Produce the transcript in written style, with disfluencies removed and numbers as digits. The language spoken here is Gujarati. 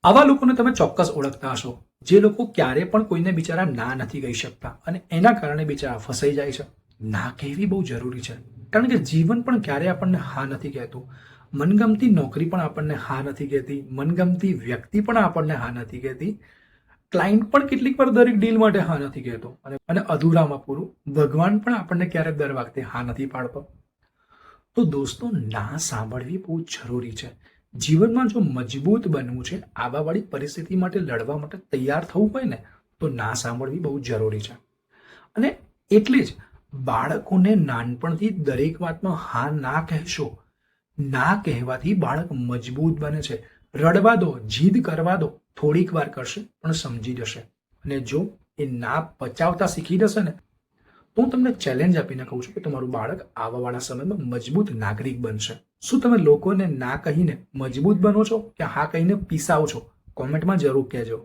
આવા લોકોને તમે ચોક્કસ ઓળખતા હશો, જે લોકો ક્યારે પણ કોઈને બિચારા ના નથી કહી શકતા અને એના કારણે બિચારા ફસાઈ જાય છે. ના કહેવી બહુ જરૂરી છે, કારણ કે જીવન પણ ક્યારે આપણને હા નથી કહેતું. મનગમતી નોકરી પણ આપણને હા નથી કહેતી, મનગમતી વ્યક્તિ પણ આપણને હા નથી કહેતી, ક્લાયન્ટ પણ કેટલીક વાર દરેક ડીલ માટે હા નથી કહેતો, અને અધૂરામાં પૂરું ભગવાન પણ આપણને ક્યારેક દર વખતે હા નથી પાડતો. તો દોસ્તો, ના સાંભળવી બહુ જરૂરી છે. જીવનમાં જો મજબૂત બનવું છે, આવાવાળી પરિસ્થિતિ માટે લડવા માટે તૈયાર થવું હોય ને, તો ના સાંભળવી બહુ જરૂરી છે. અને એટલે જ બાળકોને નાનપણથી દરેક વાતમાં હા ના કહેશો. ના કહેવાથી બાળક મજબૂત બને છે. રડવા દો, જીદ કરવા દો, થોડીક વાર કરશે પણ સમજી જશે. અને જો એ ના પચાવતા શીખી જશે ને, તો હું તમને ચેલેન્જ આપીને કહું છું કે તમારું બાળક આવવાવાળા સમયમાં મજબૂત નાગરિક બનશે. શું તમે લોકોને ના કહીને મજબૂત બનો છો કે હા કહીને પીસાવ છો? કોમેન્ટમાં જરૂર કહેજો.